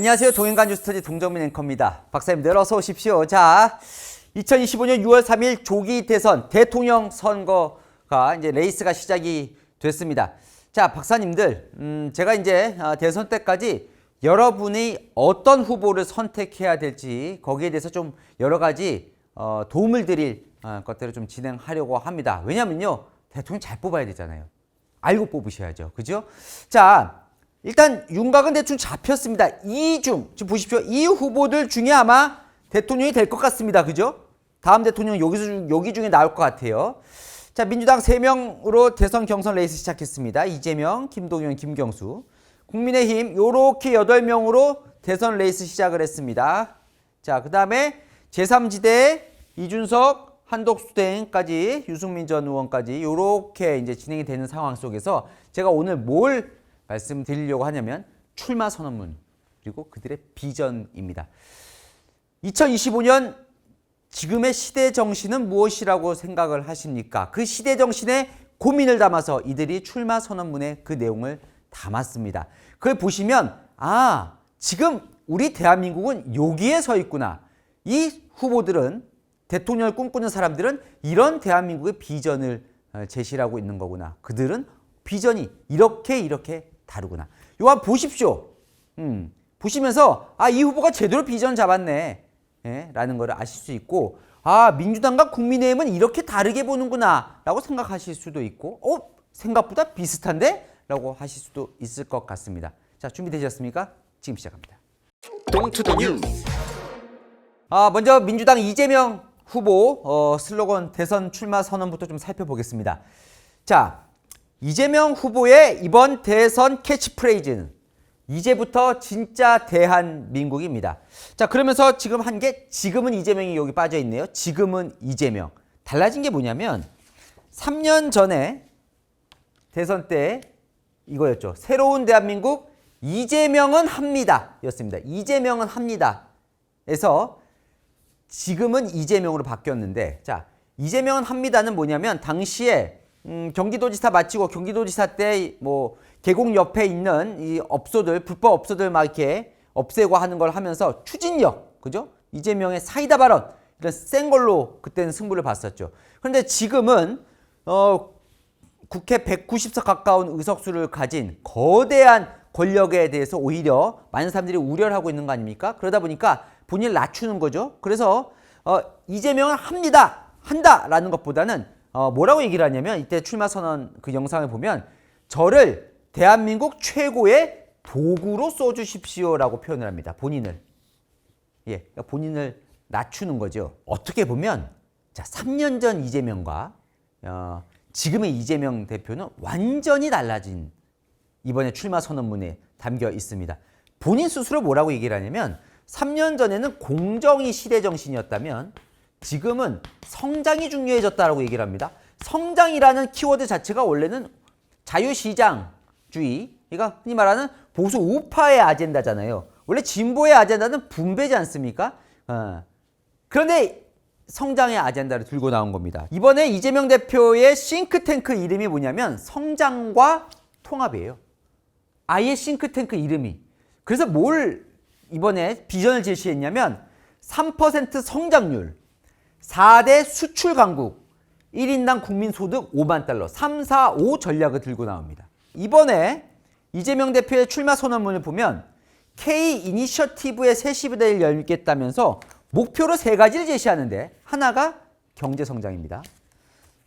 안녕하세요. 동행간 뉴스터디 동정민 앵커입니다. 박사님들 어서 오십시오. 자, 2025년 6월 3일 조기 대선 대통령 선거가 이제 레이스가 시작이 됐습니다. 자, 박사님들, 제가 이제 대선 때까지 여러분이 어떤 후보를 선택해야 될지 거기에 대해서 좀 여러 가지 도움을 드릴 것들을 좀 진행하려고 합니다. 왜냐면요, 대통령 잘 뽑아야 되잖아요. 알고 뽑으셔야죠. 그죠? 자, 일단 윤곽은 대충 잡혔습니다. 지금 보십시오. 이 후보들 중에 아마 대통령이 될 것 같습니다. 그죠? 다음 대통령 여기 중에 나올 것 같아요. 자, 민주당 3명으로 대선 경선 레이스 시작했습니다. 이재명, 김동연, 김경수. 국민의힘 요렇게 8명으로 대선 레이스 시작을 했습니다. 자, 그 다음에 제3지대 이준석, 한덕수 대행까지 유승민 전 의원까지 요렇게 이제 진행이 되는 상황 속에서 제가 오늘 뭘 말씀드리려고 하냐면 출마 선언문 그리고 그들의 비전입니다. 2025년 지금의 시대 정신은 무엇이라고 생각을 하십니까? 그 시대 정신에 고민을 담아서 이들이 출마 선언문에 그 내용을 담았습니다. 그걸 보시면 지금 우리 대한민국은 여기에 서 있구나. 이 후보들은 대통령을 꿈꾸는 사람들은 이런 대한민국의 비전을 제시하고 있는 거구나. 그들은 비전이 이렇게 다르구나. 이거 한번 보십시오. 보시면서 이 후보가 제대로 비전 잡았네. 라는 걸 아실 수 있고 민주당과 국민의힘은 이렇게 다르게 보는구나 라고 생각하실 수도 있고 생각보다 비슷한데? 라고 하실 수도 있을 것 같습니다. 자, 준비되셨습니까? 지금 시작합니다. 동투더 뉴스. 먼저 민주당 이재명 후보 슬로건 대선 출마 선언부터 좀 살펴보겠습니다. 자, 이재명 후보의 이번 대선 캐치프레이즈는 이제부터 진짜 대한민국입니다. 자, 그러면서 지금 한 게 지금은 이재명이 여기 빠져 있네요. 지금은 이재명. 달라진 게 뭐냐면 3년 전에 대선 때 이거였죠. 새로운 대한민국 이재명은 합니다 였습니다. 이재명은 합니다 에서 지금은 이재명으로 바뀌었는데, 자, 이재명은 합니다는 뭐냐면 당시에 경기도지사 마치고 경기도지사 때 뭐 계곡 옆에 있는 이 업소들, 불법 업소들 막 이렇게 없애고 하는 걸 하면서 추진력, 그죠? 이재명의 사이다 발언, 이런 센 걸로 그때는 승부를 봤었죠. 그런데 지금은 국회 190석 가까운 의석수를 가진 거대한 권력에 대해서 오히려 많은 사람들이 우려를 하고 있는 거 아닙니까? 그러다 보니까 본인을 낮추는 거죠. 그래서 이재명은 한다라는 것보다는 뭐라고 얘기를 하냐면 이때 출마 선언 그 영상을 보면 저를 대한민국 최고의 도구로 써주십시오라고 표현을 합니다. 본인을. 그러니까 본인을 낮추는 거죠. 어떻게 보면 자, 3년 전 이재명과 지금의 이재명 대표는 완전히 달라진 이번에 출마 선언문에 담겨 있습니다. 본인 스스로 뭐라고 얘기를 하냐면 3년 전에는 공정이 시대 정신이었다면 지금은 성장이 중요해졌다라고 얘기를 합니다. 성장이라는 키워드 자체가 원래는 자유시장주의, 그러니까 흔히 말하는 보수 우파의 아젠다잖아요. 원래 진보의 아젠다는 분배지 않습니까? 그런데 성장의 아젠다를 들고 나온 겁니다. 이번에 이재명 대표의 싱크탱크 이름이 뭐냐면 성장과 통합이에요. 아예 싱크탱크 이름이. 그래서 뭘 이번에 비전을 제시했냐면 3% 성장률, 4대 수출 강국, 1인당 국민소득 5만 달러, 3, 4, 5 전략을 들고 나옵니다. 이번에 이재명 대표의 출마 선언문을 보면 K 이니셔티브의 새 시대를 열겠다면서 목표로 3가지를 제시하는데 하나가 경제성장입니다.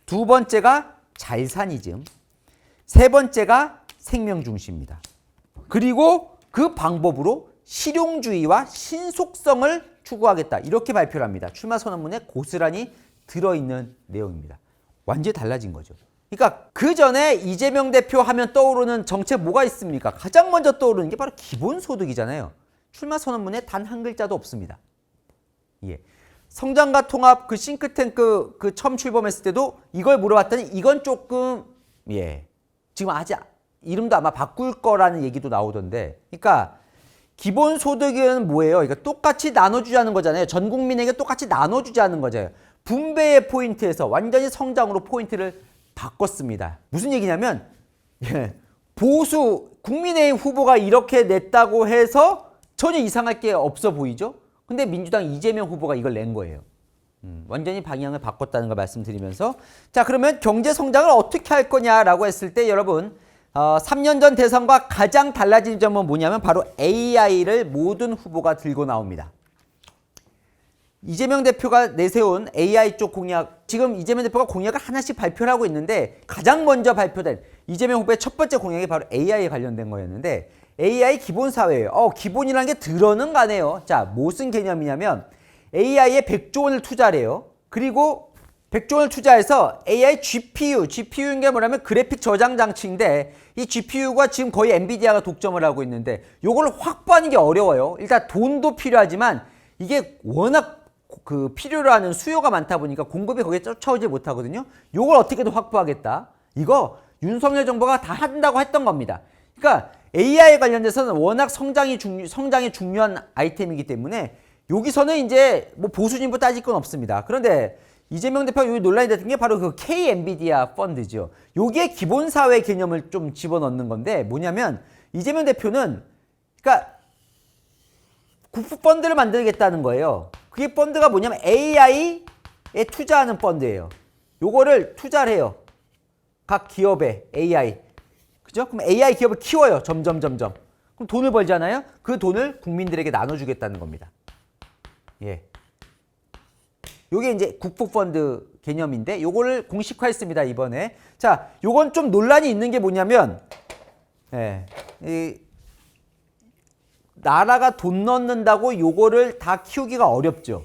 두 번째가 잘사니즘, 세 번째가 생명중시입니다. 그리고 그 방법으로 실용주의와 신속성을 추구하겠다. 이렇게 발표를 합니다. 출마 선언문에 고스란히 들어있는 내용입니다. 완전히 달라진 거죠. 그러니까 그 전에 이재명 대표 하면 떠오르는 정책 뭐가 있습니까? 가장 먼저 떠오르는 게 바로 기본소득이잖아요. 출마 선언문에 단 한 글자도 없습니다. 성장과 통합 그 싱크탱크 그 처음 출범했을 때도 이걸 물어봤더니 이건 조금 지금 아직 이름도 아마 바꿀 거라는 얘기도 나오던데, 그러니까 기본소득은 뭐예요? 그러니까 똑같이 나눠주자는 거잖아요. 전 국민에게 똑같이 나눠주자는 거잖아요. 분배의 포인트에서 완전히 성장으로 포인트를 바꿨습니다. 무슨 얘기냐면 보수 국민의힘 후보가 이렇게 냈다고 해서 전혀 이상할 게 없어 보이죠? 근데 민주당 이재명 후보가 이걸 낸 거예요. 완전히 방향을 바꿨다는 걸 말씀드리면서 자, 그러면 경제 성장을 어떻게 할 거냐라고 했을 때 여러분 3년 전 대선과 가장 달라진 점은 뭐냐면 바로 AI를 모든 후보가 들고 나옵니다. 이재명 대표가 내세운 AI 쪽 공약, 지금 이재명 대표가 공약을 하나씩 발표를 하고 있는데 가장 먼저 발표된 이재명 후보의 첫 번째 공약이 바로 AI에 관련된 거였는데 AI 기본 사회예요. 기본이라는 게 들어는 가네요. 자, 무슨 개념이냐면 AI에 100조 원을 투자해요. 그리고 100조 원을 투자해서 AI GPU인 게 뭐냐면 그래픽 저장 장치인데 이 GPU가 지금 거의 엔비디아가 독점을 하고 있는데 요걸 확보하는 게 어려워요. 일단 돈도 필요하지만 이게 워낙 그 필요로 하는 수요가 많다 보니까 공급이 거기에 쫓아오지 못하거든요. 요걸 어떻게든 확보하겠다. 이거 윤석열 정부가 다 한다고 했던 겁니다. 그러니까 AI에 관련돼서는 워낙 성장이 중요한 아이템이기 때문에 여기서는 이제 뭐 보수진보 따질 건 없습니다. 그런데 이재명 대표가 여기 논란이 됐던 게 바로 그 K 엔비디아 펀드죠. 요게 기본 사회 개념을 좀 집어넣는 건데 뭐냐면 이재명 대표는 그러니까 국부 펀드를 만들겠다는 거예요. 그게 펀드가 뭐냐면 AI에 투자하는 펀드예요. 요거를 투자를 해요. 각 기업에 AI. 그죠? 그럼 AI 기업을 키워요. 점점. 그럼 돈을 벌잖아요. 그 돈을 국민들에게 나눠주겠다는 겁니다. 예. 요게 이제 국부펀드 개념인데 요거를 공식화했습니다. 이번에. 자, 요건 좀 논란이 있는 게 뭐냐면 나라가 돈 넣는다고 요거를 다 키우기가 어렵죠.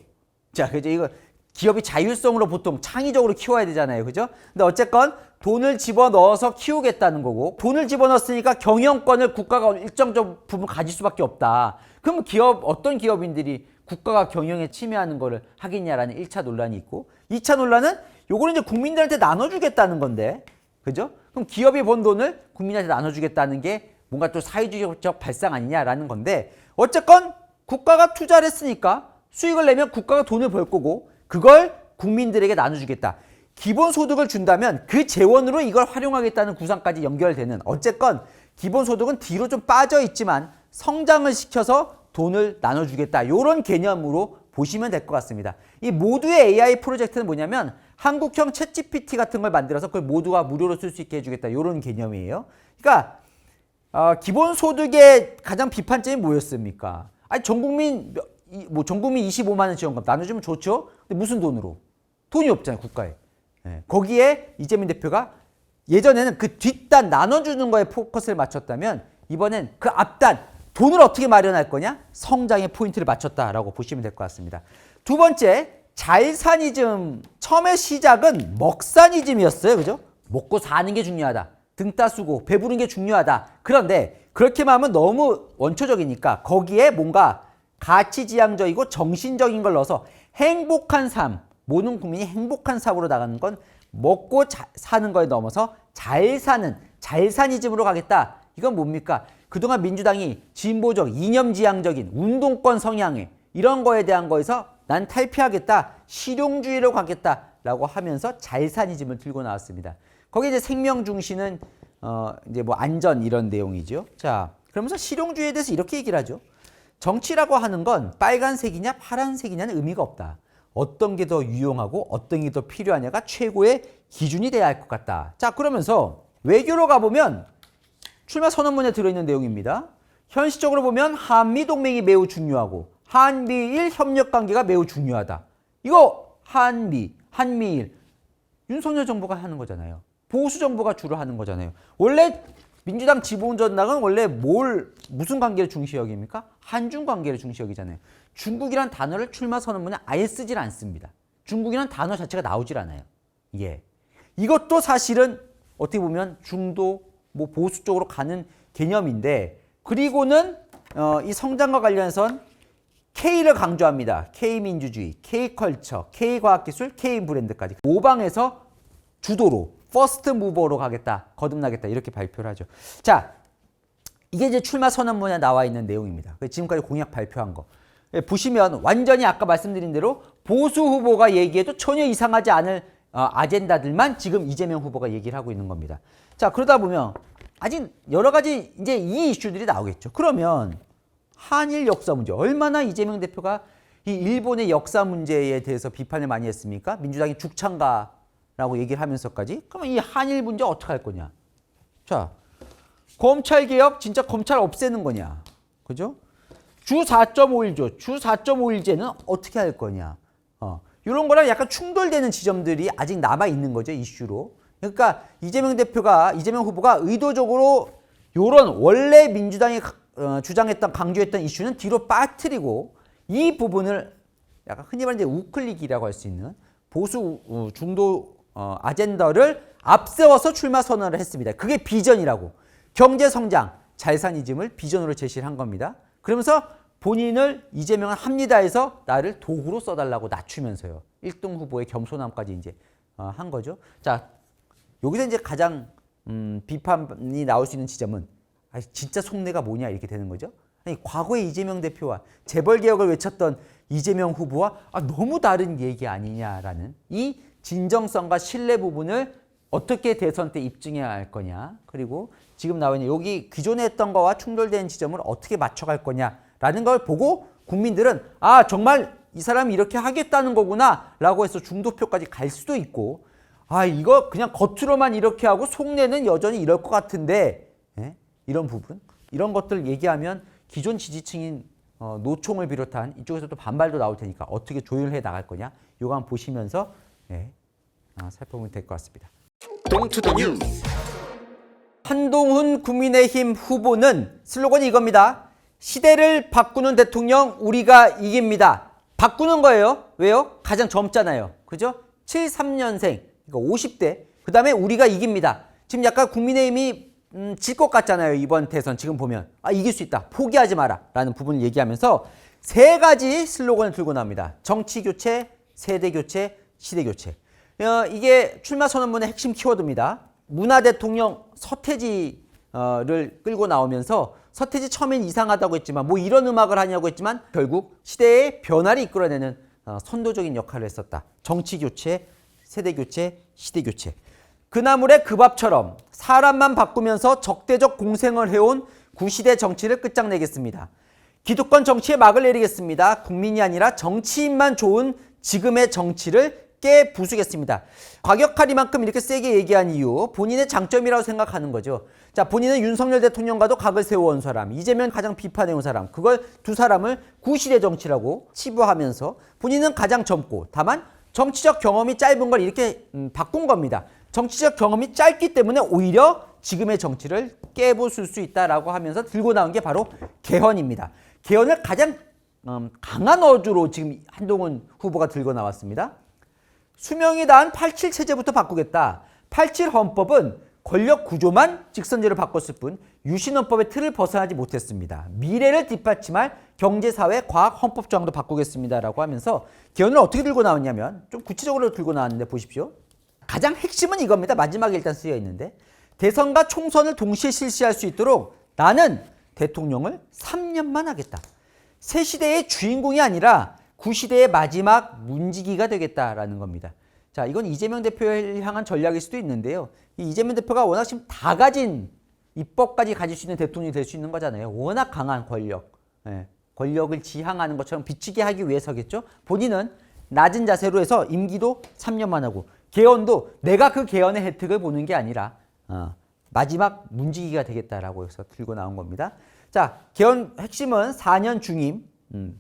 자, 그죠? 이거 기업이 자율성으로 보통 창의적으로 키워야 되잖아요. 그죠? 근데 어쨌건 돈을 집어넣어서 키우겠다는 거고 돈을 집어넣었으니까 경영권을 국가가 일정 부분 가질 수밖에 없다. 그럼 어떤 기업인들이 국가가 경영에 침해하는 거를 하겠냐라는 1차 논란이 있고 2차 논란은 요거는 이제 국민들한테 나눠주겠다는 건데 그죠? 그럼 기업이 번 돈을 국민한테 나눠주겠다는 게 뭔가 또 사회주의적 발상 아니냐라는 건데 어쨌건 국가가 투자를 했으니까 수익을 내면 국가가 돈을 벌 거고 그걸 국민들에게 나눠주겠다. 기본소득을 준다면 그 재원으로 이걸 활용하겠다는 구상까지 연결되는 어쨌건 기본소득은 뒤로 좀 빠져 있지만 성장을 시켜서 돈을 나눠주겠다. 이런 개념으로 보시면 될 것 같습니다. 이 모두의 AI 프로젝트는 뭐냐면 한국형 챗GPT 같은 걸 만들어서 그걸 모두가 무료로 쓸 수 있게 해주겠다. 이런 개념이에요. 그러니까 기본소득의 가장 비판점이 뭐였습니까? 아니 전 국민 25만 원 지원금 나눠주면 좋죠. 근데 무슨 돈으로? 돈이 없잖아요, 국가에. 거기에 이재명 대표가 예전에는 그 뒷단 나눠주는 거에 포커스를 맞췄다면 이번엔 그 앞단 돈을 어떻게 마련할 거냐? 성장의 포인트를 맞췄다라고 보시면 될 것 같습니다. 두 번째, 잘사니즘. 처음에 시작은 먹사니즘이었어요. 그죠? 먹고 사는 게 중요하다. 등 따쓰고 배부른 게 중요하다. 그런데 그렇게 하면 너무 원초적이니까 거기에 뭔가 가치지향적이고 정신적인 걸 넣어서 행복한 삶, 모든 국민이 행복한 삶으로 나가는 건 먹고 사는 거에 넘어서 잘 사는, 잘사니즘으로 가겠다. 이건 뭡니까? 그동안 민주당이 진보적, 이념지향적인 운동권 성향의 이런 거에 대한 거에서 난 탈피하겠다, 실용주의로 가겠다라고 하면서 잘사니즘을 들고 나왔습니다. 거기 이제 생명 중시는 이제 뭐 안전 이런 내용이죠. 자, 그러면서 실용주의에 대해서 이렇게 얘기를 하죠. 정치라고 하는 건 빨간색이냐 파란색이냐는 의미가 없다. 어떤 게 더 유용하고 어떤 게 더 필요하냐가 최고의 기준이 돼야 할 것 같다. 자, 그러면서 외교로 가보면 출마 선언문에 들어있는 내용입니다. 현실적으로 보면 한미 동맹이 매우 중요하고 한미일 협력 관계가 매우 중요하다. 이거 한미일 윤석열 정부가 하는 거잖아요. 보수 정부가 주로 하는 거잖아요. 원래 민주당 지봉전당은 원래 무슨 관계를 중시 여깁니까? 한중 관계를 중시 여기잖아요. 중국이란 단어를 출마 선언문에 아예 쓰질 않습니다. 중국이란 단어 자체가 나오질 않아요. 예. 이것도 사실은 어떻게 보면 중도 보수 쪽으로 가는 개념인데 그리고는 이 성장과 관련해선 K를 강조합니다. K민주주의, K컬처, K과학기술, K브랜드까지 모방해서 주도로 퍼스트 무버로 가겠다, 거듭나겠다 이렇게 발표를 하죠. 자, 이게 이제 출마 선언문에 나와 있는 내용입니다. 지금까지 공약 발표한 거. 보시면 완전히 아까 말씀드린 대로 보수 후보가 얘기해도 전혀 이상하지 않을 아젠다들만 지금 이재명 후보가 얘기를 하고 있는 겁니다. 자, 그러다 보면 아직 여러 가지 이제 이 이슈들이 나오겠죠. 그러면 한일 역사 문제. 얼마나 이재명 대표가 이 일본의 역사 문제에 대해서 비판을 많이 했습니까? 민주당이 죽창가라고 얘기를 하면서까지. 그러면 이 한일 문제 어떻게 할 거냐? 자, 검찰개혁 진짜 검찰 없애는 거냐? 그죠? 주 4.5일조, 주 4.5일제는 어떻게 할 거냐? 이런 거랑 약간 충돌되는 지점들이 아직 남아 있는 거죠, 이슈로. 그러니까 이재명 후보가 의도적으로 요런 원래 민주당이 주장했던 강조했던 이슈는 뒤로 빠뜨리고 이 부분을 약간 흔히 말하는 우클릭이라고 할 수 있는 보수 중도 아젠다를 앞세워서 출마 선언을 했습니다. 그게 비전이라고. 경제 성장, 잘사니즘을 비전으로 제시를 한 겁니다. 그러면서 본인을 이재명은 합니다에서 나를 도구로 써달라고 낮추면서요. 1등 후보의 겸손함까지 이제 한 거죠. 자, 여기서 이제 가장 비판이 나올 수 있는 지점은 진짜 속내가 뭐냐 이렇게 되는 거죠. 아니, 과거의 이재명 대표와 재벌개혁을 외쳤던 이재명 후보와 너무 다른 얘기 아니냐라는 이 진정성과 신뢰 부분을 어떻게 대선 때 입증해야 할 거냐, 그리고 지금 나와 있는 여기 기존에 했던 거와 충돌되는 지점을 어떻게 맞춰갈 거냐라는 걸 보고 국민들은 정말 이 사람이 이렇게 하겠다는 거구나 라고 해서 중도표까지 갈 수도 있고, 이거 그냥 겉으로만 이렇게 하고 속내는 여전히 이럴 것 같은데, 이런 부분, 이런 것들 얘기하면 기존 지지층인 노총을 비롯한 이쪽에서 또 반발도 나올 테니까 어떻게 조율해 나갈 거냐, 이거 한번 보시면서 살펴보면 될 것 같습니다. Don't to the news. 한동훈 국민의힘 후보는 슬로건이 이겁니다. 시대를 바꾸는 대통령 우리가 이깁니다. 바꾸는 거예요. 왜요? 가장 젊잖아요. 그죠? 73년생, 그러니까 50대. 그 다음에 우리가 이깁니다. 지금 약간 국민의힘이 질 것 같잖아요. 이번 대선 지금 보면. 이길 수 있다. 포기하지 마라. 라는 부분을 얘기하면서 세 가지 슬로건을 들고 나옵니다. 정치교체, 세대교체, 시대교체. 이게 출마 선언문의 핵심 키워드입니다. 문화대통령 서태지를 끌고 나오면서 서태지 처음엔 이상하다고 했지만 뭐 이런 음악을 하냐고 했지만 결국 시대의 변화를 이끌어내는 선도적인 역할을 했었다. 정치교체, 세대교체, 시대교체. 그나물의 그 밥처럼 사람만 바꾸면서 적대적 공생을 해온 구시대 정치를 끝장내겠습니다. 기득권 정치에 막을 내리겠습니다. 국민이 아니라 정치인만 좋은 지금의 정치를 깨부수겠습니다. 과격하리만큼 이렇게 세게 얘기한 이유, 본인의 장점이라고 생각하는 거죠. 자, 본인은 윤석열 대통령과도 각을 세워온 사람, 이재명 가장 비판해온 사람, 그걸 두 사람을 구시대 정치라고 치부하면서 본인은 가장 젊고 다만 정치적 경험이 짧은 걸 이렇게 바꾼 겁니다. 정치적 경험이 짧기 때문에 오히려 지금의 정치를 깨부술 수 있다라고 하면서 들고 나온 게 바로 개헌입니다. 개헌을 가장 강한 어조로 지금 한동훈 후보가 들고 나왔습니다. 수명이 다한 87 체제부터 바꾸겠다. 87 헌법은 권력 구조만 직선제로 바꿨을 뿐 유신헌법의 틀을 벗어나지 못했습니다. 미래를 뒷받침할 경제, 사회, 과학, 헌법 조항도 바꾸겠습니다라고 하면서 개헌을 어떻게 들고 나왔냐면 좀 구체적으로 들고 나왔는데 보십시오. 가장 핵심은 이겁니다. 마지막에 일단 쓰여 있는데 대선과 총선을 동시에 실시할 수 있도록 나는 대통령을 3년만 하겠다. 새 시대의 주인공이 아니라 구시대의 마지막 문지기가 되겠다라는 겁니다. 자, 이건 이재명 대표를 향한 전략일 수도 있는데요. 이 이재명 대표가 워낙 지금 다 가진 입법까지 가질 수 있는 대통령이 될 수 있는 거잖아요. 워낙 강한 권력, 권력을 지향하는 것처럼 비치게 하기 위해서겠죠. 본인은 낮은 자세로 해서 임기도 3년만 하고 개헌도 내가 그 개헌의 혜택을 보는 게 아니라 마지막 문지기가 되겠다라고 해서 들고 나온 겁니다. 자, 개헌 핵심은 4년 중임,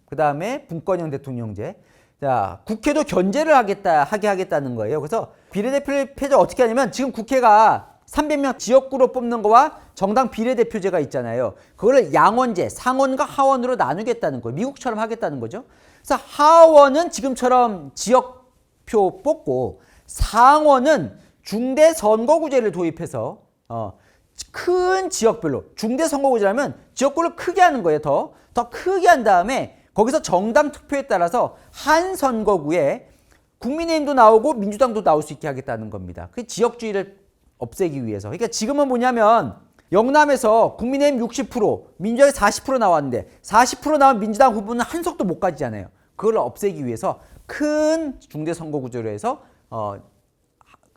그 다음에 분권형 대통령제. 자, 국회도 견제를 하게 하겠다는 거예요. 그래서 비례대표를 패를 어떻게 하냐면 지금 국회가 300명 지역구로 뽑는 거와 정당 비례대표제가 있잖아요. 그거를 양원제, 상원과 하원으로 나누겠다는 거예요. 미국처럼 하겠다는 거죠. 그래서 하원은 지금처럼 지역표 뽑고 상원은 중대선거구제를 도입해서 큰 지역별로 중대선거구제라면 지역구를 크게 하는 거예요. 더 크게 한 다음에 거기서 정당 투표에 따라서 한 선거구에 국민의힘도 나오고 민주당도 나올 수 있게 하겠다는 겁니다. 그 지역주의를 없애기 위해서. 그러니까 지금은 뭐냐면 영남에서 국민의힘 60%, 민주당이 40% 나왔는데 40% 나온 민주당 후보는 한 석도 못 가지잖아요. 그걸 없애기 위해서 큰 중대선거구제로 해서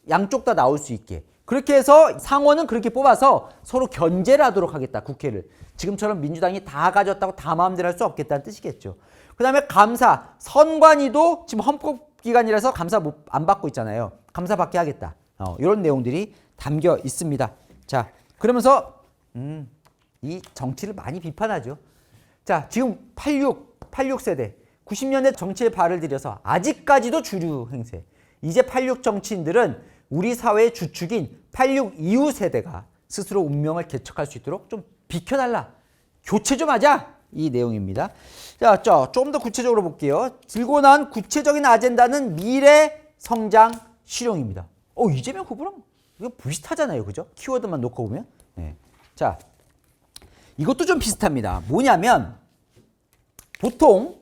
양쪽 다 나올 수 있게. 그렇게 해서 상원은 그렇게 뽑아서 서로 견제를 하도록 하겠다, 국회를. 지금처럼 민주당이 다 가졌다고 다 마음대로 할 수 없겠다는 뜻이겠죠. 그 다음에 감사, 선관위도 지금 헌법기관이라서 감사 안 받고 있잖아요. 감사 받게 하겠다. 이런 내용들이 담겨 있습니다. 자, 그러면서 이 정치를 많이 비판하죠. 자, 지금 86세대, 90년대 정치에 발을 들여서 아직까지도 주류 행세. 이제 86 정치인들은 우리 사회의 주축인 86 이후 세대가 스스로 운명을 개척할 수 있도록 좀 비켜달라. 교체 좀 하자. 이 내용입니다. 자, 좀 더 구체적으로 볼게요. 들고 나온 구체적인 아젠다는 미래 성장 실용입니다. 이재명 후보랑 이거 비슷하잖아요. 그죠? 키워드만 놓고 보면. 네. 자, 이것도 좀 비슷합니다. 뭐냐면 보통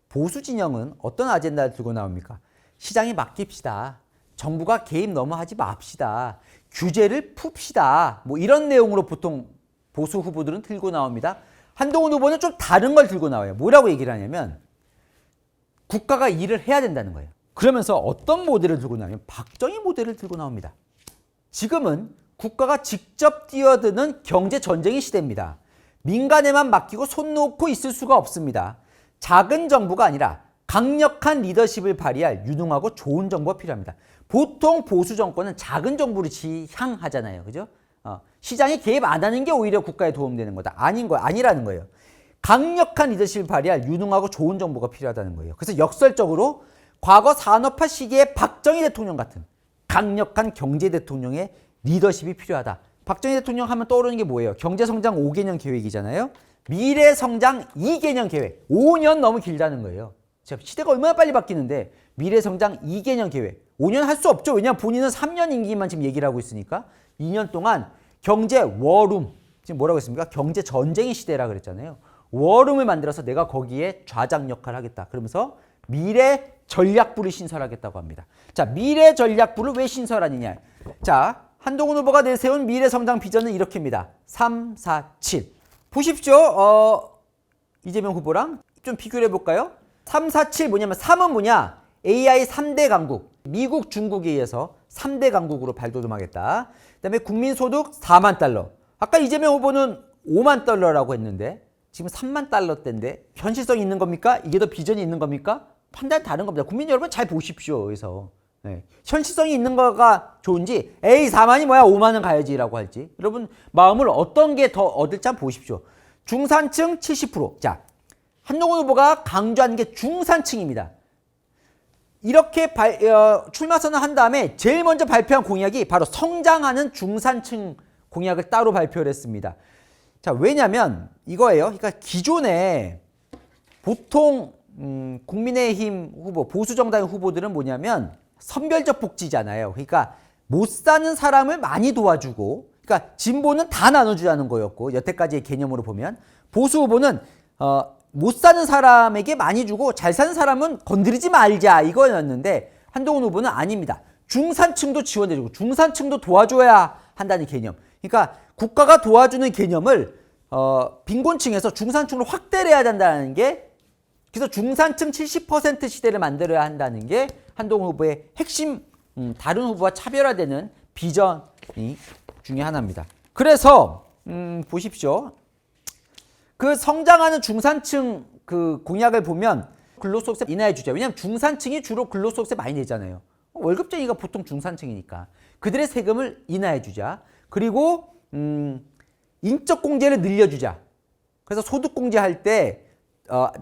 보수 진영은 어떤 아젠다를 들고 나옵니까? 시장에 맡깁시다. 정부가 개입 너무 하지 맙시다. 규제를 풉시다. 뭐 이런 내용으로 보통 보수 후보들은 들고 나옵니다. 한동훈 후보는 좀 다른 걸 들고 나와요. 뭐라고 얘기를 하냐면 국가가 일을 해야 된다는 거예요. 그러면서 어떤 모델을 들고 나오냐면 박정희 모델을 들고 나옵니다. 지금은 국가가 직접 뛰어드는 경제 전쟁의 시대입니다. 민간에만 맡기고 손 놓고 있을 수가 없습니다. 작은 정부가 아니라 강력한 리더십을 발휘할 유능하고 좋은 정부가 필요합니다. 보통 보수 정권은 작은 정부를 지향하잖아요. 그죠? 시장에 개입 안 하는 게 오히려 국가에 도움되는 거다. 아니라는 거예요. 강력한 리더십을 발휘할 유능하고 좋은 정부가 필요하다는 거예요. 그래서 역설적으로 과거 산업화 시기의 박정희 대통령 같은 강력한 경제 대통령의 리더십이 필요하다. 박정희 대통령 하면 떠오르는 게 뭐예요? 경제성장 5개년 계획이잖아요. 미래성장 2개년 계획. 5년 너무 길다는 거예요. 시대가 얼마나 빨리 바뀌는데 미래성장 2개년 계획. 5년 할 수 없죠. 왜냐하면 본인은 3년 임기만 지금 얘기를 하고 있으니까 2년 동안 경제 워룸, 지금 뭐라고 했습니까? 경제 전쟁의 시대라 그랬잖아요. 워룸을 만들어서 내가 거기에 좌장 역할을 하겠다. 그러면서 미래 전략부를 신설하겠다고 합니다. 자, 미래 전략부를 왜 신설하느냐? 자, 한동훈 후보가 내세운 미래 성장 비전은 이렇게입니다. 3, 4, 7. 보십시오. 이재명 후보랑 좀 비교를 해볼까요? 3, 4, 7 뭐냐면 3은 뭐냐? AI 3대 강국. 미국, 중국에 의해서 3대 강국으로 발돋움하겠다. 그다음에 국민소득 4만 달러. 아까 이재명 후보는 5만 달러라고 했는데 지금 3만 달러대인데 현실성이 있는 겁니까? 이게 더 비전이 있는 겁니까? 판단이 다른 겁니다. 국민 여러분 잘 보십시오. 그래서 현실성이 있는 거가 좋은지 에이 4만이 뭐야 5만은 가야지라고 할지 여러분 마음을 어떤 게 더 얻을지 한번 보십시오. 중산층 70%. 자, 한동훈 후보가 강조하는 게 중산층입니다. 이렇게 출마 선언한 다음에 제일 먼저 발표한 공약이 바로 성장하는 중산층 공약을 따로 발표를 했습니다. 자, 왜냐면 이거예요. 그러니까 기존에 보통 국민의힘 후보, 보수정당 후보들은 뭐냐면 선별적 복지잖아요. 그러니까 못 사는 사람을 많이 도와주고, 그러니까 진보는 다 나눠주자는 거였고, 여태까지의 개념으로 보면 보수 후보는 못 사는 사람에게 많이 주고 잘 사는 사람은 건드리지 말자 이거였는데 한동훈 후보는 아닙니다. 중산층도 지원해주고 중산층도 도와줘야 한다는 개념. 그러니까 국가가 도와주는 개념을 빈곤층에서 중산층으로 확대를 해야 된다는 게, 그래서 중산층 70% 시대를 만들어야 한다는 게 한동훈 후보의 핵심, 다른 후보와 차별화되는 비전이 중에 하나입니다. 그래서 보십시오. 그 성장하는 중산층 그 공약을 보면 근로소득세 인하해 주자. 왜냐하면 중산층이 주로 근로소득세 많이 내잖아요. 월급쟁이가 보통 중산층이니까 그들의 세금을 인하해 주자. 그리고 인적공제를 늘려주자. 그래서 소득공제할 때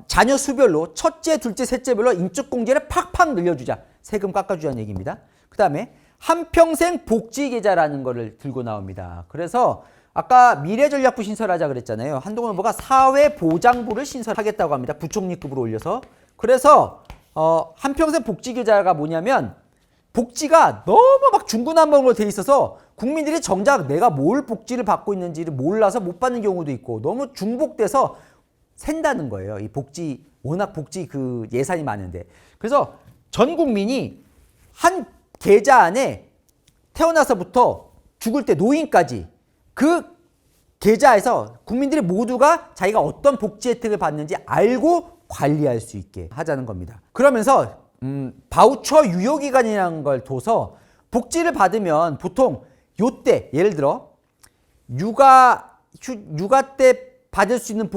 자녀 수별로 첫째, 둘째, 셋째별로 인적공제를 팍팍 늘려주자. 세금 깎아주자는 얘기입니다. 그 다음에 한평생 복지계좌라는 거를 들고 나옵니다. 그래서 아까 미래전략부 신설하자 그랬잖아요. 한동훈 후보가 사회보장부를 신설하겠다고 합니다. 부총리급으로 올려서. 그래서 한평생 복지계좌가 뭐냐면 복지가 너무 막 중구난방으로 돼 있어서 국민들이 정작 내가 뭘 복지를 받고 있는지를 몰라서 못 받는 경우도 있고 너무 중복돼서 샌다는 거예요. 이 복지, 워낙 복지 그 예산이 많은데. 그래서 전 국민이 한 계좌 안에 태어나서부터 죽을 때 노인까지 그 계좌에서 국민들이 모두가 자기가 어떤 복지 혜택을 받는지 알고 관리할 수 있게 하자는 겁니다. 그러면서 바우처 유효기간이라는 걸 둬서 복지를 받으면 보통 요때 예를 들어 육아 때 받을 수 있는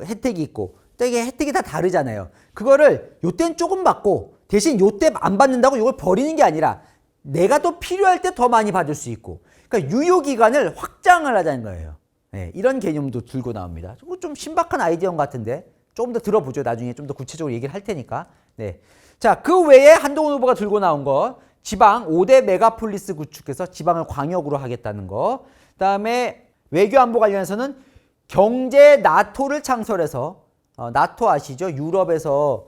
혜택이 있고 또 이게 혜택이 다 다르잖아요. 그거를 요때는 조금 받고 대신 요때 안 받는다고 이걸 버리는 게 아니라 내가 더 필요할 때 더 많이 받을 수 있고 그러니까 유효 기간을 확장을 하자는 거예요. 네, 이런 개념도 들고 나옵니다. 좀 신박한 아이디어 같은데 조금 더 들어보죠. 나중에 좀 더 구체적으로 얘기를 할 테니까. 네. 자, 그 외에 한동훈 후보가 들고 나온 거 지방 5대 메가폴리스 구축해서 지방을 광역으로 하겠다는 거. 그다음에 외교 안보 관련해서는 경제 나토를 창설해서 나토 아시죠? 유럽에서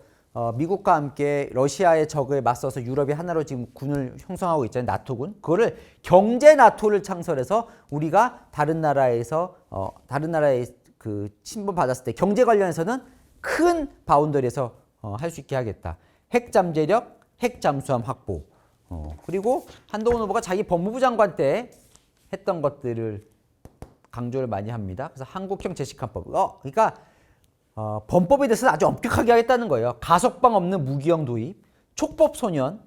미국과 함께 러시아의 적에 맞서서 유럽이 하나로 지금 군을 형성하고 있잖아요. 나토군. 그거를 경제 나토를 창설해서 우리가 다른 나라의 그 침범 받았을 때 경제 관련해서는 큰 바운더리에서 할 수 있게 하겠다. 핵 잠재력, 핵 잠수함 확보. 그리고 한동훈 후보가 자기 법무부 장관 때 했던 것들을 강조를 많이 합니다. 그래서 한국형 제식환법. 그러니까 범법에 대해서는 아주 엄격하게 하겠다는 거예요. 가석방 없는 무기형 도입, 촉법 소년,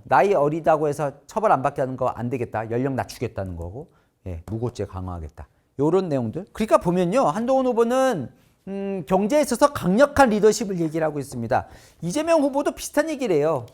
나이 어리다고 해서 처벌 안 받게 하는 거 안 되겠다. 연령 낮추겠다는 거고, 예, 무고죄 강화하겠다. 요런 내용들. 그러니까 보면요, 한동훈 후보는 경제에 있어서 강력한 리더십을 얘기를 하고 있습니다. 이재명 후보도 비슷한 얘기를 해요.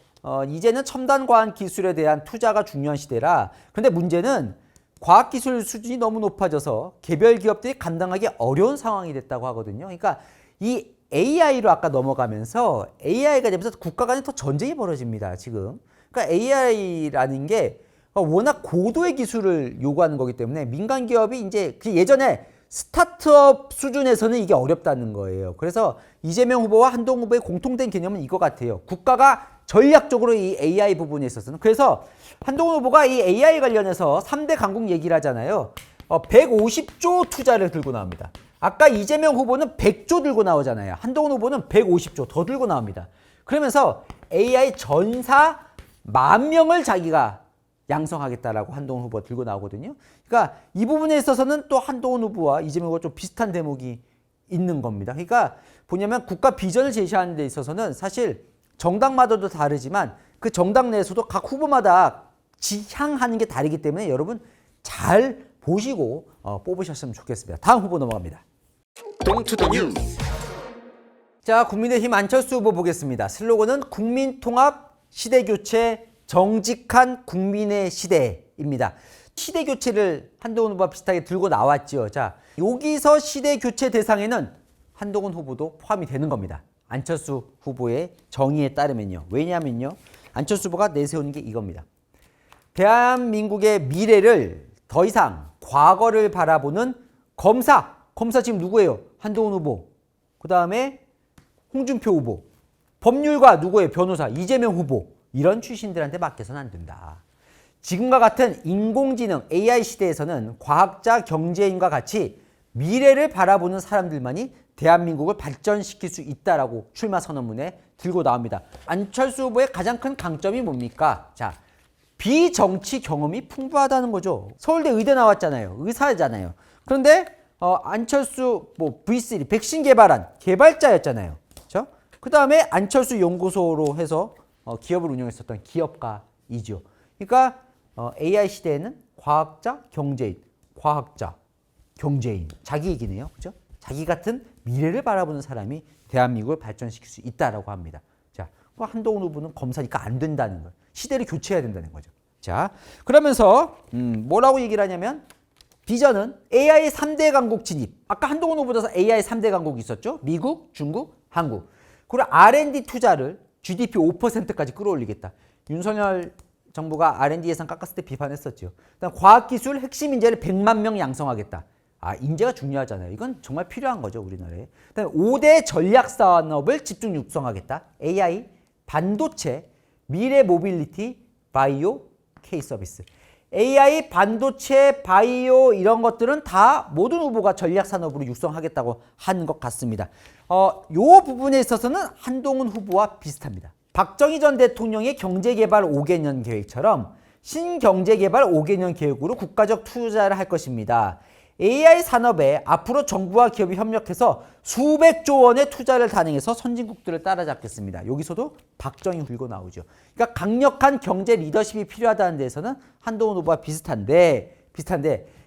이제는 첨단 과학 기술에 대한 투자가 중요한 시대라. 그런데 문제는 과학기술 수준이 너무 높아져서 개별 기업들이 감당하기 어려운 상황이 됐다고 하거든요. 그러니까 이 AI로 아까 넘어가면서 AI가 되면서 국가 간에 더 전쟁이 벌어집니다. 지금. 그러니까 AI라는 게 워낙 고도의 기술을 요구하는 거기 때문에 민간 기업이 이제 예전에 스타트업 수준에서는 이게 어렵다는 거예요. 그래서 이재명 후보와 한동훈 후보의 공통된 개념은 이거 같아요. 국가가 전략적으로 이 AI 부분에 있어서는. 그래서 한동훈 후보가 이 AI 관련해서 3대 강국 얘기를 하잖아요. 150조 투자를 들고 나옵니다. 아까 이재명 후보는 100조 들고 나오잖아요. 한동훈 후보는 150조 더 들고 나옵니다. 그러면서 AI 전사 10,000명을 자기가 양성하겠다라고 한동훈 후보가 들고 나오거든요. 그러니까 이 부분에 있어서는 또 한동훈 후보와 이재명 후보가 좀 비슷한 대목이 있는 겁니다. 그러니까 뭐냐면 국가 비전을 제시하는 데 있어서는 사실 정당마다도 다르지만 그 정당 내에서도 각 후보마다 지향하는 게 다르기 때문에 여러분 잘 보시고 뽑으셨으면 좋겠습니다. 다음 후보 넘어갑니다. 동투더 뉴스. 자, 국민의힘 안철수 후보 보겠습니다. 슬로건은 국민통합, 시대교체, 정직한 국민의 시대입니다. 시대교체를 한동훈 후보와 비슷하게 들고 나왔죠. 자, 여기서 시대교체 대상에는 한동훈 후보도 포함이 되는 겁니다. 안철수 후보의 정의에 따르면요. 왜냐하면요. 안철수 후보가 내세우는 게 이겁니다. 대한민국의 미래를 더 이상 과거를 바라보는 검사 지금 누구예요? 한동훈 후보. 그 다음에 홍준표 후보. 법률가 누구예요? 변호사 이재명 후보. 이런 출신들한테 맡겨서는 안 된다. 지금과 같은 인공지능 AI 시대에서는 과학자, 경제인과 같이 미래를 바라보는 사람들만이 대한민국을 발전시킬 수 있다라고 출마 선언문에 들고 나옵니다. 안철수 후보의 가장 큰 강점이 뭡니까? 자, 비정치 경험이 풍부하다는 거죠. 서울대 의대 나왔잖아요. 의사잖아요. 그런데 안철수 V3 백신 개발한 개발자였잖아요. 그렇죠? 그 다음에 안철수 연구소로 해서 기업을 운영했었던 기업가이죠. 그러니까 AI 시대에는 과학자, 경제인, 과학자, 경제인, 자기 얘기네요. 그죠? 자기 같은 미래를 바라보는 사람이 대한민국을 발전시킬 수 있다라고 합니다. 자, 한동훈 후보는 검사니까 안 된다는 거예요. 시대를 교체해야 된다는 거죠. 자, 그러면서 뭐라고 얘기를 하냐면 비전은 AI 3대 강국 진입. 아까 한동훈 후보에서 AI 3대 강국이 있었죠. 미국, 중국, 한국. 그리고 R&D 투자를 GDP 5%까지 끌어올리겠다. 윤석열 정부가 R&D 예산 깎았을 때 비판했었죠. 그다음 과학기술 핵심 인재를 100만 명 양성하겠다. 인재가 중요하잖아요. 이건 정말 필요한 거죠, 우리나라에. 그다음에 5대 전략 산업을 집중 육성하겠다. AI, 반도체, 미래 모빌리티, 바이오, K 서비스. AI, 반도체, 바이오 이런 것들은 다 모든 후보가 전략 산업으로 육성하겠다고 한 것 같습니다. 요 부분에 있어서는 한동훈 후보와 비슷합니다. 박정희 전 대통령의 경제개발 5개년 계획처럼 신경제개발 5개년 계획으로 국가적 투자를 할 것입니다. AI 산업에 앞으로 정부와 기업이 협력해서 수백조 원의 투자를 단행해서 선진국들을 따라잡겠습니다. 여기서도 박정희 들고 나오죠. 그러니까 강력한 경제 리더십이 필요하다는 데에서는 한동훈 후보와 비슷한데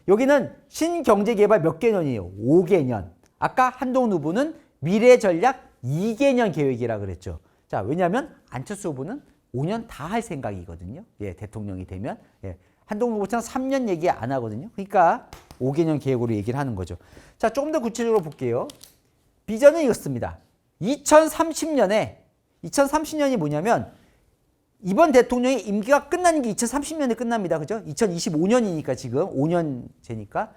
여기는 신경제개발 몇 개년이에요? 5개년. 아까 한동훈 후보는 미래전략 2개년 계획이라 그랬죠. 자, 왜냐하면 안철수 후보는 5년 다 할 생각이거든요. 예, 대통령이 되면. 예. 한동훈 후보처럼 3년 얘기 안 하거든요. 그러니까 5개년 계획으로 얘기를 하는 거죠. 자, 조금 더 구체적으로 볼게요. 비전은 이렇습니다. 2030년이 뭐냐면 이번 대통령의 임기가 끝나는 게 2030년에 끝납니다. 그죠? 2025년이니까 지금 5년째니까.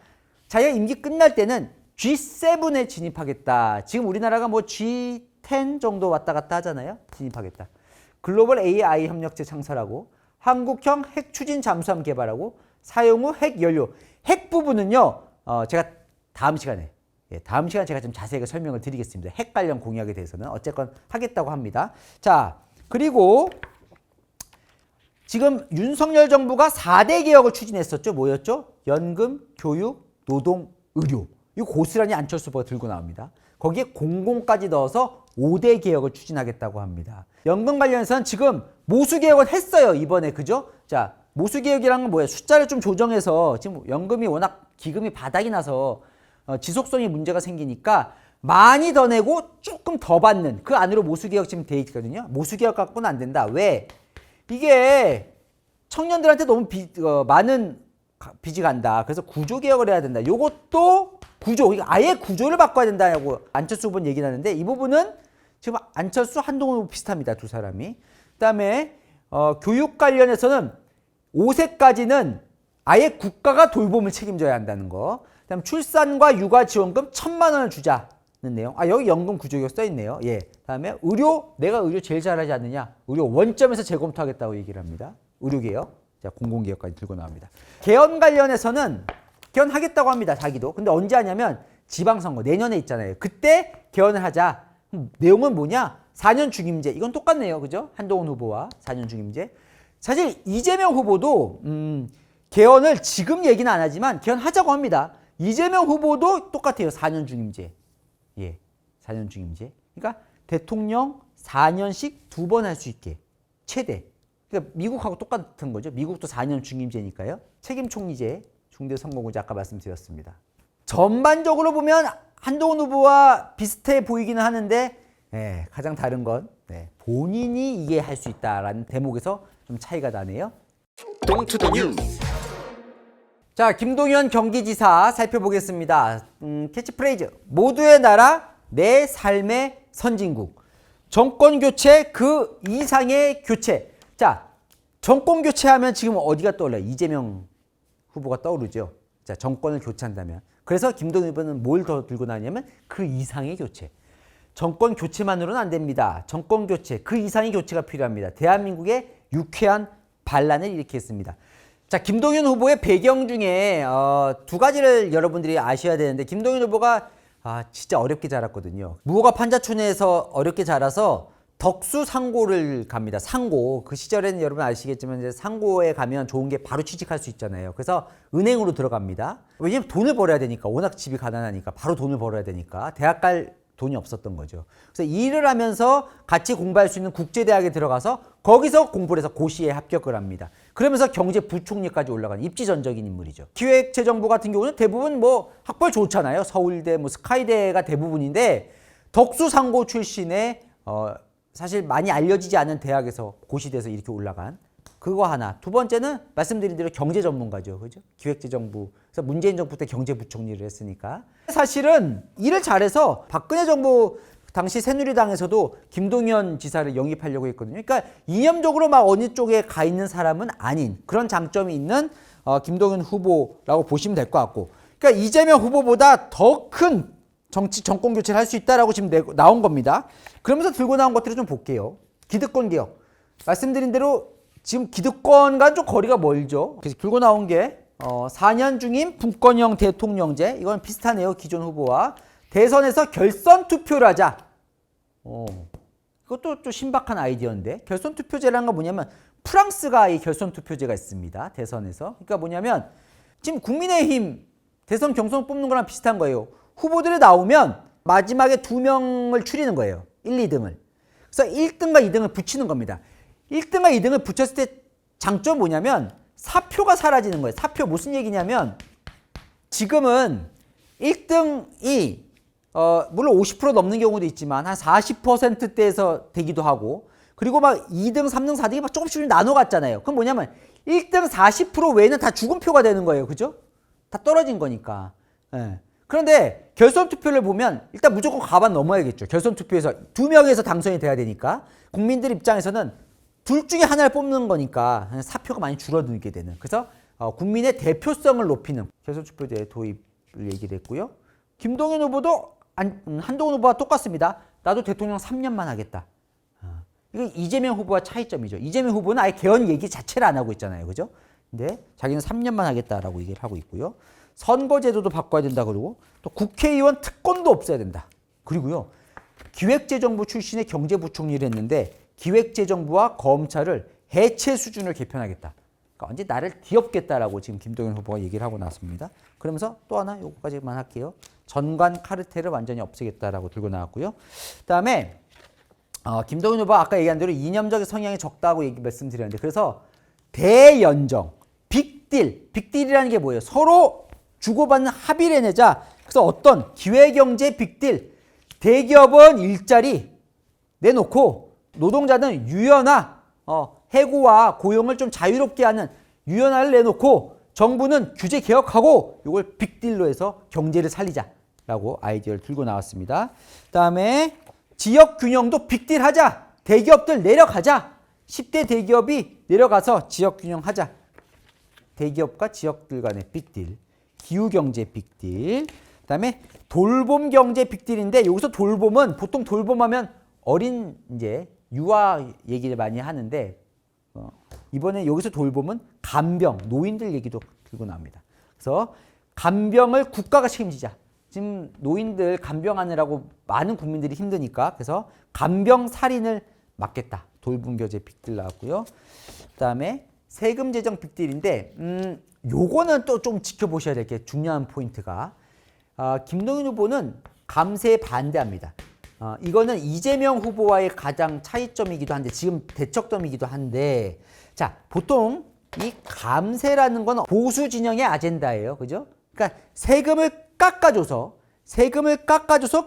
자기가 임기 끝날 때는 G7에 진입하겠다. 지금 우리나라가 뭐 G10 정도 왔다 갔다 하잖아요. 진입하겠다. 글로벌 AI 협력체 창설하고 한국형 핵 추진 잠수함 개발하고 사용 후 핵 연료. 핵 부분은요. 제가 다음 시간에 제가 좀 자세하게 설명을 드리겠습니다. 핵 관련 공약에 대해서는 어쨌건 하겠다고 합니다. 자, 그리고 지금 윤석열 정부가 4대 개혁을 추진했었죠. 뭐였죠? 연금, 교육, 노동, 의료. 이 고스란히 안철수 후보가 들고 나옵니다. 거기에 공공까지 넣어서 5대 개혁을 추진하겠다고 합니다. 연금 관련해서는 지금 모수 개혁을 했어요. 이번에. 그죠? 자, 모수 개혁이란 건 뭐예요? 숫자를 좀 조정해서 지금 연금이 워낙 기금이 바닥이 나서 지속성이 문제가 생기니까 많이 더 내고 조금 더 받는 그 안으로 모수 개혁 지금 돼 있거든요. 모수 개혁 갖고는 안 된다. 왜? 이게 청년들한테 너무 많은 빚이 간다. 그래서 구조 개혁을 해야 된다. 요것도 구조, 아예 구조를 바꿔야 된다고 안철수 후보는 얘기를 하는데 이 부분은 지금 안철수, 한동훈 후보 비슷합니다. 두 사람이. 그다음에 교육 관련해서는 5세까지는 아예 국가가 돌봄을 책임져야 한다는 거. 그다음 출산과 육아 지원금 1,000만 원을 주자는 내용. 여기 연금 구조개혁 써 있네요. 예. 그다음에 의료, 내가 의료 제일 잘하지 않느냐? 의료 원점에서 재검토하겠다고 얘기를 합니다. 의료개혁. 자, 공공개혁까지 들고 나옵니다. 개헌 관련해서는 개헌하겠다고 합니다. 자기도. 근데 언제 하냐면 지방선거 내년에 있잖아요. 그때 개헌을 하자. 내용은 뭐냐? 4년 중임제. 이건 똑같네요. 그죠? 한동훈 후보와 4년 중임제. 사실 이재명 후보도 개헌을 지금 얘기는 안 하지만 개헌하자고 합니다. 이재명 후보도 똑같아요. 4년 중임제. 예, 4년 중임제. 그러니까 대통령 4년씩 2번 할 수 있게 최대. 그러니까 미국하고 똑같은 거죠. 미국도 4년 중임제니까요. 책임 총리제, 중대선거구제 아까 말씀드렸습니다. 전반적으로 보면 한동훈 후보와 비슷해 보이기는 하는데 가장 다른 건 본인이 이게 할 수 있다라는 대목에서 좀 차이가 나네요. 동투더 뉴스. 자, 김동연 경기지사 살펴보겠습니다. 캐치프레이즈 모두의 나라 내 삶의 선진국. 정권 교체 그 이상의 교체. 자, 정권 교체하면 지금 어디가 떠올라요? 이재명 후보가 떠오르죠. 자, 정권을 교체한다면. 그래서 김동연 후보는 뭘 더 들고 나냐면 그 이상의 교체. 정권 교체만으로는 안 됩니다. 정권 교체, 그 이상의 교체가 필요합니다. 대한민국의 유쾌한 반란을 일으켰습니다. 자, 김동연 후보의 배경 중에 두 가지를 여러분들이 아셔야 되는데 김동연 후보가 진짜 어렵게 자랐거든요. 무허가 판자촌에서 어렵게 자라서 덕수 상고를 갑니다. 상고. 그 시절에는 여러분 아시겠지만 이제 상고에 가면 좋은 게 바로 취직할 수 있잖아요. 그래서 은행으로 들어갑니다. 왜냐면 돈을 벌어야 되니까. 워낙 집이 가난하니까. 바로 돈을 벌어야 되니까. 대학 갈 돈이 없었던 거죠. 그래서 일을 하면서 같이 공부할 수 있는 국제대학에 들어가서 거기서 공부를 해서 고시에 합격을 합니다. 그러면서 경제부총리까지 올라가는 입지전적인 인물이죠. 기획재정부 같은 경우는 대부분 뭐 학벌 좋잖아요. 서울대, 뭐 스카이대가 대부분인데 덕수상고 출신의 사실 많이 알려지지 않은 대학에서 고시돼서 이렇게 올라간 그거 하나. 두 번째는 말씀드린 대로 경제 전문가죠. 그죠? 기획재정부. 그래서 문재인 정부 때 경제부총리를 했으니까. 사실은 일을 잘해서 박근혜 정부 당시 새누리당에서도 김동연 지사를 영입하려고 했거든요. 그러니까 이념적으로 막 어느 쪽에 가 있는 사람은 아닌 그런 장점이 있는 김동연 후보라고 보시면 될 것 같고. 그러니까 이재명 후보보다 더 큰 정권 교체를 할 수 있다라고 지금 나온 겁니다. 그러면서 들고 나온 것들을 좀 볼게요. 기득권 개혁. 말씀드린 대로 지금 기득권과는 좀 거리가 멀죠. 그래서 들고 나온 게 4년 중임 분권형 대통령제. 이건 비슷하네요. 기존 후보와. 대선에서 결선 투표를 하자. 이것도 좀 신박한 아이디어인데. 결선 투표제라는 건 뭐냐면 프랑스가 이 결선 투표제가 있습니다. 대선에서. 그러니까 뭐냐면 지금 국민의힘 대선 경선 뽑는 거랑 비슷한 거예요. 후보들이 나오면 마지막에 2명을 추리는 거예요. 1, 2등을. 그래서 1등과 2등을 붙이는 겁니다. 1등과 2등을 붙였을 때 장점은 뭐냐면 사표가 사라지는 거예요. 사표 무슨 얘기냐면 지금은 1등이 물론 50% 넘는 경우도 있지만 한 40%대에서 되기도 하고 그리고 막 2등, 3등, 4등이 막 조금씩 나눠 갔잖아요. 그럼 뭐냐면 1등 40% 외에는 다 죽은 표가 되는 거예요. 그죠? 다 떨어진 거니까. 예. 그런데 결선 투표를 보면 일단 무조건 과반 넘어야겠죠. 결선 투표에서 2명에서 당선이 돼야 되니까 국민들 입장에서는 둘 중에 하나를 뽑는 거니까 사표가 많이 줄어들게 되는. 그래서 국민의 대표성을 높이는 결선 투표제 도입을 얘기를 했고요. 김동연 후보도 한동훈 후보와 똑같습니다. 나도 대통령 3년만 하겠다. 이거 이재명 후보와 차이점이죠. 이재명 후보는 아예 개헌 얘기 자체를 안 하고 있잖아요. 그죠? 근데 자기는 3년만 하겠다라고 얘기를 하고 있고요. 선거제도도 바꿔야 된다 그러고 또 국회의원 특권도 없애야 된다. 그리고요. 기획재정부 출신의 경제부총리를 했는데 기획재정부와 검찰을 해체 수준을 개편하겠다. 그러니까 언제 나를 뒤엎겠다라고 지금 김동연 후보가 얘기를 하고 나왔습니다. 그러면서 또 하나 요거까지만 할게요. 전관 카르텔을 완전히 없애겠다라고 들고 나왔고요. 그다음에 김동연 후보가 아까 얘기한 대로 이념적 성향이 적다고 말씀드렸는데 그래서 대연정, 빅딜, 빅딜이라는 게 뭐예요? 서로 주고받는 합의를 해내자. 그래서 어떤 기회경제 빅딜, 대기업은 일자리 내놓고 노동자는 유연화, 해고와 고용을 좀 자유롭게 하는 유연화를 내놓고 정부는 규제 개혁하고 이걸 빅딜로 해서 경제를 살리자라고 아이디어를 들고 나왔습니다. 그다음에 지역 균형도 빅딜 하자. 대기업들 내려가자. 10대 대기업이 내려가서 지역 균형하자. 대기업과 지역들 간의 빅딜. 기후경제 빅딜. 그다음에 돌봄경제 빅딜인데 여기서 돌봄은 보통 돌봄하면 어린 이제 유아 얘기를 많이 하는데 이번에 여기서 돌봄은 간병, 노인들 얘기도 들고 나옵니다. 그래서 간병을 국가가 책임지자. 지금 노인들 간병하느라고 많은 국민들이 힘드니까 그래서 간병 살인을 막겠다. 돌봄경제 빅딜 나왔고요. 그다음에 세금 재정 빅딜인데 요거는 또 좀 지켜보셔야 될 게 중요한 포인트가 김동연 후보는 감세에 반대합니다. 이거는 이재명 후보와의 가장 차이점이기도 한데 지금 대척점이기도 한데 자 보통 이 감세라는 건 보수 진영의 아젠다예요. 그죠? 그러니까 세금을 깎아줘서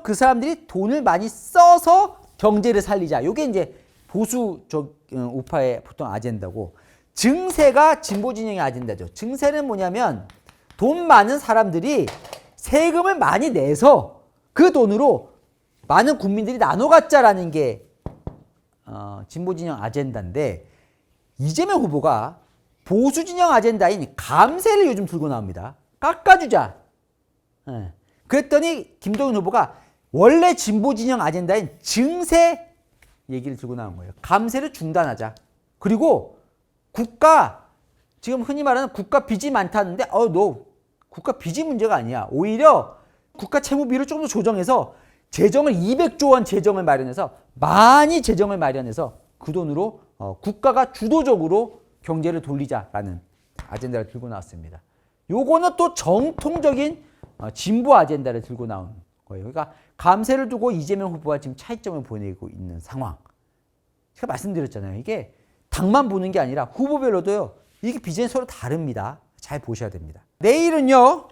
그 사람들이 돈을 많이 써서 경제를 살리자. 이게 이제 보수적 우파의 보통 아젠다고 증세가 진보 진영의 아젠다죠. 증세는 뭐냐면 돈 많은 사람들이 세금을 많이 내서 그 돈으로 많은 국민들이 나눠 갖자라는 게 진보 진영 아젠다인데 이재명 후보가 보수 진영 아젠다인 감세를 요즘 들고 나옵니다. 깎아주자. 그랬더니 김동연 후보가 원래 진보 진영 아젠다인 증세 얘기를 들고 나온 거예요. 감세를 중단하자. 그리고 국가 지금 흔히 말하는 국가 빚이 많다는데 너 국가 빚이 문제가 아니야. 오히려 국가 채무비를 조금 더 조정해서 재정을 200조 원 재정을 마련해서 많이 재정을 마련해서 그 돈으로 국가가 주도적으로 경제를 돌리자라는 아젠다를 들고 나왔습니다. 요거는 또 정통적인 진보 아젠다를 들고 나온 거예요. 그러니까 감세를 두고 이재명 후보가 지금 차이점을 보내고 있는 상황. 제가 말씀드렸잖아요. 이게 당만 보는 게 아니라 후보별로도요. 이게 비전이 서로 다릅니다. 잘 보셔야 됩니다. 내일은요.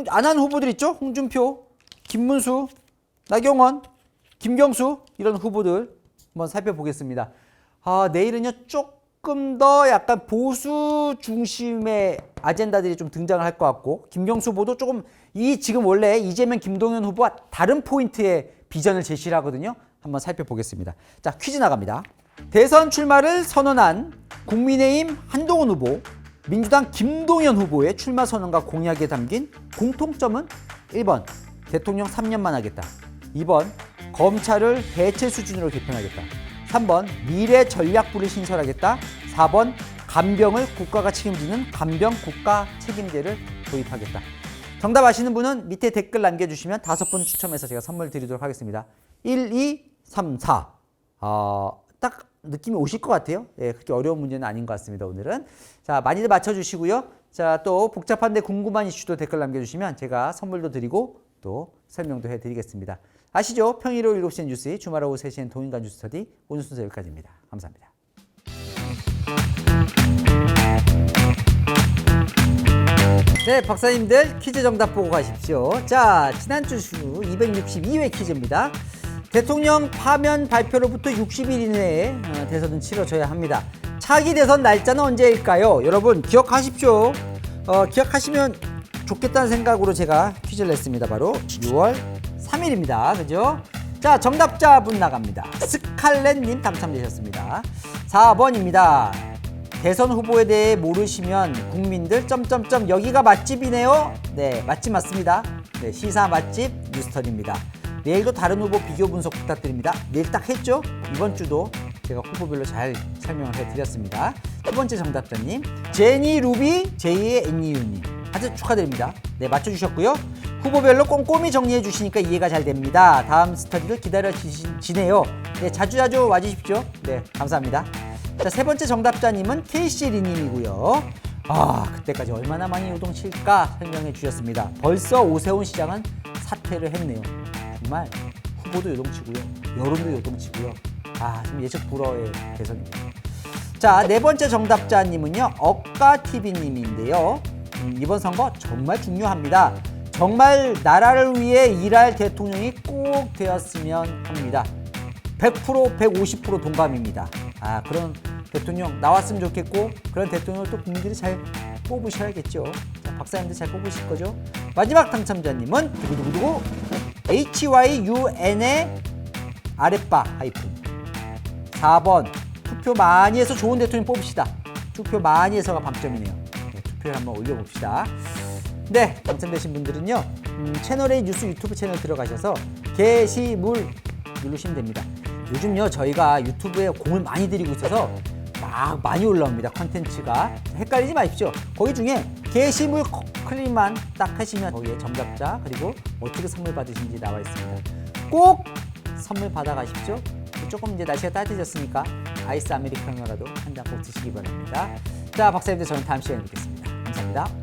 안 한 후보들 있죠? 홍준표, 김문수, 나경원, 김경수 이런 후보들 한번 살펴보겠습니다. 내일은요. 조금 더 약간 보수 중심의 아젠다들이 좀 등장을 할 것 같고 김경수 후보도 조금 지금 원래 이재명, 김동연 후보와 다른 포인트의 비전을 제시를 하거든요. 한번 살펴보겠습니다. 자, 퀴즈 나갑니다. 대선 출마를 선언한 국민의힘 한동훈 후보, 민주당 김동연 후보의 출마 선언과 공약에 담긴 공통점은 1번 대통령 3년만 하겠다, 2번 검찰을 해체 수준으로 개편하겠다, 3번 미래 전략부를 신설하겠다, 4번 간병을 국가가 책임지는 간병 국가 책임제를 도입하겠다. 정답 아시는 분은 밑에 댓글 남겨주시면 5분 추첨해서 제가 선물 드리도록 하겠습니다. 1, 2, 3, 4. 딱 느낌이 오실 것 같아요. 예, 그렇게 어려운 문제는 아닌 것 같습니다. 오늘은. 자, 많이들 맞춰주시고요. 자, 또 복잡한데 궁금한 이슈도 댓글 남겨주시면 제가 선물도 드리고 또 설명도 해드리겠습니다. 아시죠? 평일 오후 7시엔 뉴스, 주말 오후 3시엔 동인간 뉴스 스터디. 오늘 순서 여기까지입니다. 감사합니다. 네, 박사님들 퀴즈 정답 보고 가십시오. 자, 지난주 262회 퀴즈입니다. 대통령 파면 발표로부터 60일 이내에 대선은 치러져야 합니다. 차기 대선 날짜는 언제일까요? 여러분 기억하십시오. 기억하시면 좋겠다는 생각으로 제가 퀴즈를 냈습니다. 바로 6월 3일입니다. 그죠? 자, 정답자분 나갑니다. 스칼렛님 당첨되셨습니다. 4번입니다. 대선 후보에 대해 모르시면 국민들 점점점 여기가 맛집이네요. 네, 맛집 맞습니다. 네, 시사 맛집 뉴스턴입니다. 내일도 다른 후보 비교 분석 부탁드립니다. 내일 딱 했죠? 이번 주도 제가 후보별로 잘 설명을 해드렸습니다. 두 번째 정답자님 제니 루비 제2의 앤니유님 아주 축하드립니다. 네, 맞춰주셨고요. 후보별로 꼼꼼히 정리해 주시니까 이해가 잘 됩니다. 다음 스터디를 기다려지네요. 네, 자주자주 와주십시오. 네, 감사합니다. 자, 세 번째 정답자님은 KC리님이고요. 그때까지 얼마나 많이 요동칠까 설명해 주셨습니다. 벌써 오세훈 시장은 사퇴를 했네요. 정말 후보도 요동치고요. 여론도 요동치고요. 지금 예측 불허의 대선입니다. 자, 네 번째 정답자님은요. 억가TV님인데요. 이번 선거 정말 중요합니다. 정말 나라를 위해 일할 대통령이 꼭 되었으면 합니다. 100%, 150% 동감입니다. 그런 대통령 나왔으면 좋겠고 그런 대통령을 또 국민들이 잘 뽑으셔야겠죠. 자, 박사님들 잘 뽑으실 거죠. 마지막 당첨자님은 두구두구두구 HYUN의 아랫바 하이픈 4번 투표 많이 해서 좋은 대통령 뽑읍시다. 투표 많이 해서가 방점이네요. 네, 투표를 한번 올려봅시다. 네, 당첨되신 분들은요 채널A 뉴스 유튜브 채널 들어가셔서 게시물 누르시면 됩니다. 요즘요 저희가 유튜브에 공을 많이 들이고 있어서 막 많이 올라옵니다. 컨텐츠가 헷갈리지 마십시오. 거기 중에 게시물 클릭만 딱 하시면 거기에 정답자 그리고 어떻게 선물 받으신지 나와 있습니다. 꼭 선물 받아 가십시오. 조금 이제 날씨가 따뜻해졌으니까 아이스 아메리카노라도 한 잔 꼭 드시기 바랍니다. 자, 박사님들 저는 다음 시간에 뵙겠습니다. 감사합니다.